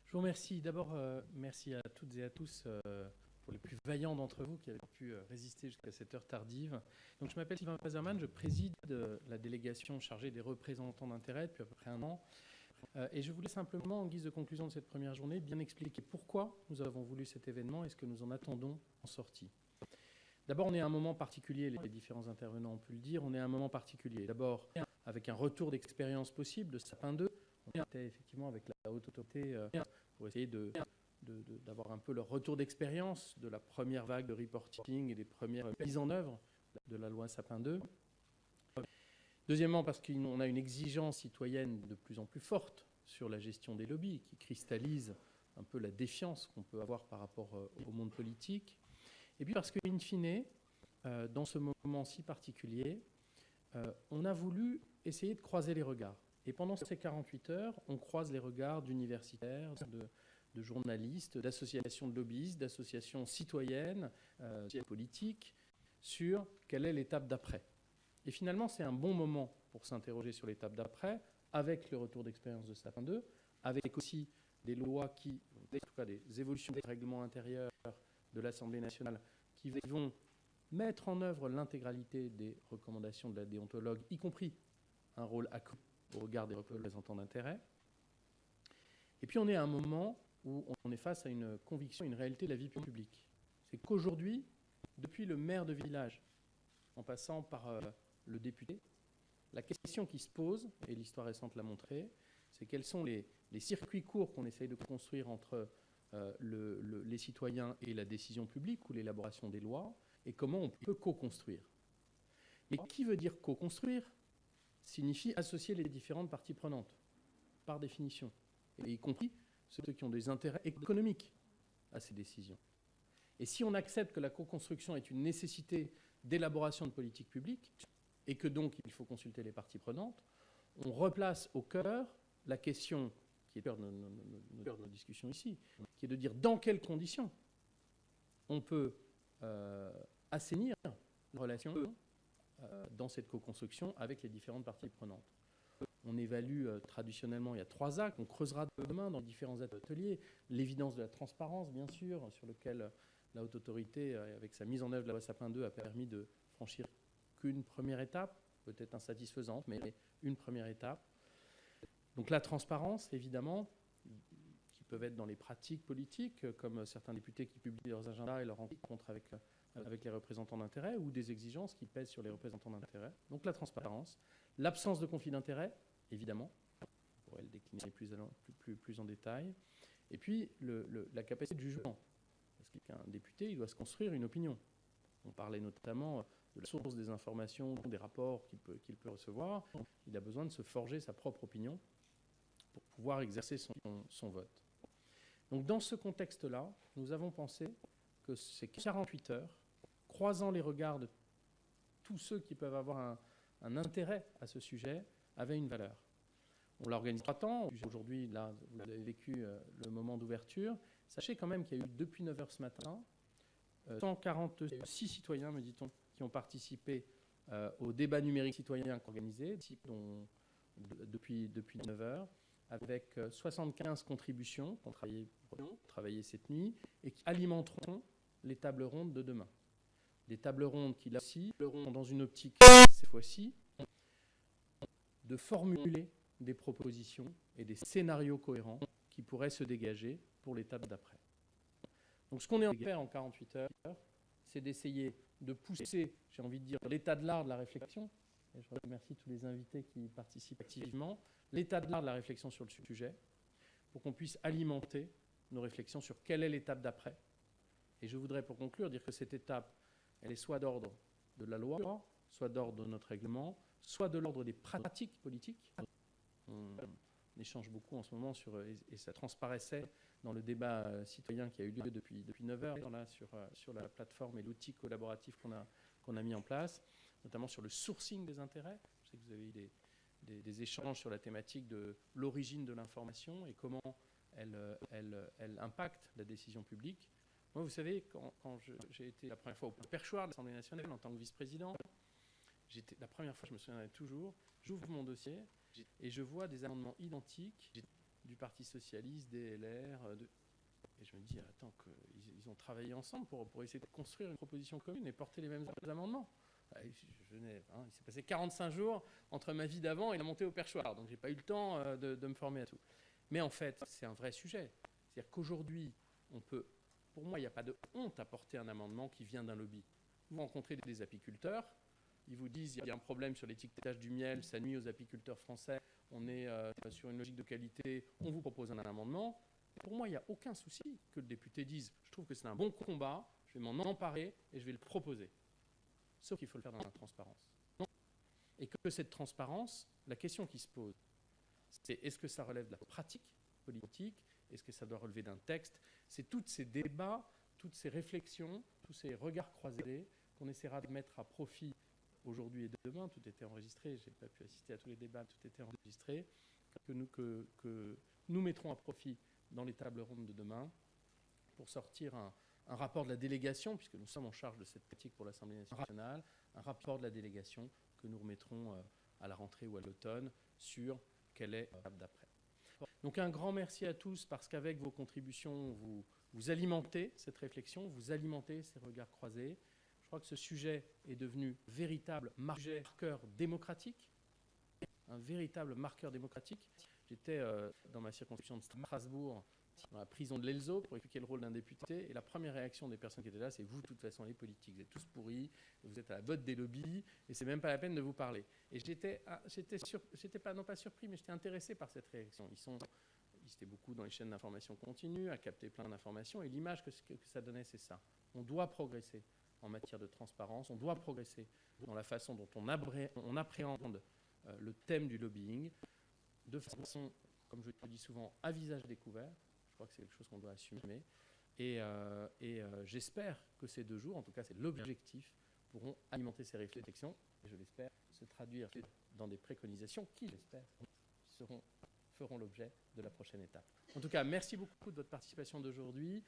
Je vous remercie. D'abord, merci à toutes et à tous pour les plus vaillants d'entre vous qui avez pu résister jusqu'à cette heure tardive. Donc, je m'appelle Sylvain Pazerman, je préside la délégation chargée des représentants d'intérêt depuis à peu près un an. Et je voulais simplement, en guise de conclusion de cette première journée, bien expliquer pourquoi nous avons voulu cet événement et ce que nous en attendons en sortie. D'abord, on est à un moment particulier, les différents intervenants ont pu le dire, on est à un moment particulier. D'abord, avec un retour d'expérience possible de Sapin 2, on était effectivement avec la haute autorité pour essayer d'avoir un peu leur retour d'expérience de la première vague de reporting et des premières mises en œuvre de la loi Sapin 2. Deuxièmement, parce qu'on a une exigence citoyenne de plus en plus forte sur la gestion des lobbies, qui cristallise un peu la défiance qu'on peut avoir par rapport au monde politique. Et puis parce qu'in fine, dans ce moment si particulier, on a voulu essayer de croiser les regards. Et pendant ces 48 heures, on croise les regards d'universitaires, de journalistes, d'associations de lobbyistes, d'associations citoyennes, politiques, sur quelle est l'étape d'après. Et finalement, c'est un bon moment pour s'interroger sur l'étape d'après, avec le retour d'expérience de Sapin 2, avec aussi des lois qui, en tout cas des évolutions des règlements intérieurs de l'Assemblée nationale, qui vont mettre en œuvre l'intégralité des recommandations de la déontologue, y compris un rôle accru au regard des représentants d'intérêt. Et puis on est à un moment où on est face à une conviction, une réalité de la vie publique. C'est qu'aujourd'hui, depuis le maire de village, en passant par le député, la question qui se pose, et l'histoire récente l'a montré, c'est quels sont les circuits courts qu'on essaye de construire entre les citoyens et la décision publique ou l'élaboration des lois, et comment on peut co-construire. Mais qui veut dire co-construire signifie associer les différentes parties prenantes, par définition, et y compris ceux qui ont des intérêts économiques à ces décisions. Et si on accepte que la co-construction est une nécessité d'élaboration de politique publique, et que donc il faut consulter les parties prenantes, on replace au cœur la question qui est au cœur de nos discussions ici, qui est de dire dans quelles conditions on peut assainir la relation dans cette co-construction avec les différentes parties prenantes. On évalue traditionnellement, il y a 3 axes, on creusera demain dans différents ateliers, l'évidence de la transparence, bien sûr, sur lequel la haute autorité, avec sa mise en œuvre de la loi Sapin 2, a permis de franchir qu'une première étape, peut-être insatisfaisante, mais une première étape. Donc la transparence, évidemment, qui peuvent être dans les pratiques politiques, comme certains députés qui publient leurs agendas et leurs rencontres avec les représentants d'intérêt, ou des exigences qui pèsent sur les représentants d'intérêt. Donc la transparence, l'absence de conflit d'intérêt, évidemment, on pourrait le décliner plus en détail, et puis la capacité de jugement. Parce qu'un député, il doit se construire une opinion. On parlait notamment de la source des informations, des rapports qu'il peut recevoir. Il a besoin de se forger sa propre opinion pour pouvoir exercer son vote. Donc dans ce contexte-là, nous avons pensé que ces 48 heures, croisant les regards de tous ceux qui peuvent avoir un intérêt à ce sujet, avaient une valeur. On l'organise 3 temps. Aujourd'hui, là, vous avez vécu le moment d'ouverture. Sachez quand même qu'il y a eu, depuis 9 heures ce matin, 146 citoyens, me dit-on, qui ont participé au débat numérique citoyen organisé depuis 9 heures, avec 75 contributions qui ont travaillé cette nuit et qui alimenteront les tables rondes de demain. Des tables rondes qui, là aussi, seront dans une optique, cette fois-ci, de formuler des propositions et des scénarios cohérents qui pourraient se dégager pour l'étape d'après. Donc ce qu'on est en train de faire en 48 heures, c'est d'essayer de pousser, j'ai envie de dire, l'état de l'art de la réflexion, et je remercie tous les invités qui participent activement, l'état de l'art de la réflexion sur le sujet, pour qu'on puisse alimenter nos réflexions sur quelle est l'étape d'après. Et je voudrais, pour conclure, dire que cette étape, elle est soit d'ordre de la loi, soit d'ordre de notre règlement, soit de l'ordre des pratiques politiques. On échange beaucoup en ce moment et ça transparaissait dans le débat citoyen qui a eu lieu depuis 9 heures là, sur la plateforme et l'outil collaboratif qu'on a mis en place, notamment sur le sourcing des intérêts. Je sais que vous avez eu des échanges sur la thématique de l'origine de l'information et comment elle impacte la décision publique. Moi, vous savez, quand j'ai été la première fois au perchoir de l'Assemblée nationale en tant que vice-président, la première fois, je me souviendrai toujours, j'ouvre mon dossier et je vois des amendements identiques du Parti Socialiste, des LR. Et je me dis, attends, ils ont travaillé ensemble pour essayer de construire une proposition commune et porter les mêmes amendements. Il s'est passé 45 jours entre ma vie d'avant et la montée au perchoir, donc je n'ai pas eu le temps de me former à tout. Mais en fait, c'est un vrai sujet. C'est-à-dire qu'aujourd'hui, pour moi, il n'y a pas de honte à porter un amendement qui vient d'un lobby. Vous rencontrez des apiculteurs, ils vous disent qu'il y a un problème sur l'étiquetage du miel, ça nuit aux apiculteurs français, on est sur une logique de qualité, on vous propose un amendement. Pour moi, il n'y a aucun souci que le député dise « je trouve que c'est un bon combat, je vais m'en emparer et je vais le proposer ». Sauf qu'il faut le faire dans la transparence. Et que cette transparence, la question qui se pose, c'est est-ce que ça relève de la pratique politique? Est-ce que ça doit relever d'un texte? C'est tous ces débats, toutes ces réflexions, tous ces regards croisés qu'on essaiera de mettre à profit aujourd'hui et demain. Tout était enregistré, je n'ai pas pu assister à tous les débats, tout était enregistré, que nous mettrons à profit dans les tables rondes de demain pour sortir un rapport de la délégation, puisque nous sommes en charge de cette pratique pour l'Assemblée nationale, un rapport de la délégation que nous remettrons à la rentrée ou à l'automne sur quelle est l'étape d'après. Donc un grand merci à tous, parce qu'avec vos contributions, vous alimentez cette réflexion, vous alimentez ces regards croisés. Je crois que ce sujet est devenu véritable marqueur démocratique, un véritable marqueur démocratique. J'étais dans ma circonscription de Strasbourg, dans la prison de l'Elzo, pour expliquer le rôle d'un député. Et la première réaction des personnes qui étaient là, c'est « vous, de toute façon, les politiques, vous êtes tous pourris, vous êtes à la botte des lobbies, et c'est même pas la peine de vous parler ». Et j'étais non pas surpris, mais j'étais intéressé par cette réaction. Ils étaient beaucoup dans les chaînes d'information continue, à capter plein d'informations, et l'image que ça donnait, c'est ça. On doit progresser en matière de transparence, on doit progresser dans la façon dont on appréhende le thème du lobbying, de façon, comme je le dis souvent, à visage découvert. Je crois que c'est quelque chose qu'on doit assumer. Et j'espère que ces 2 jours, en tout cas c'est l'objectif, pourront alimenter ces réflexions, et je l'espère, se traduire dans des préconisations qui, j'espère, feront l'objet de la prochaine étape. En tout cas, merci beaucoup de votre participation d'aujourd'hui.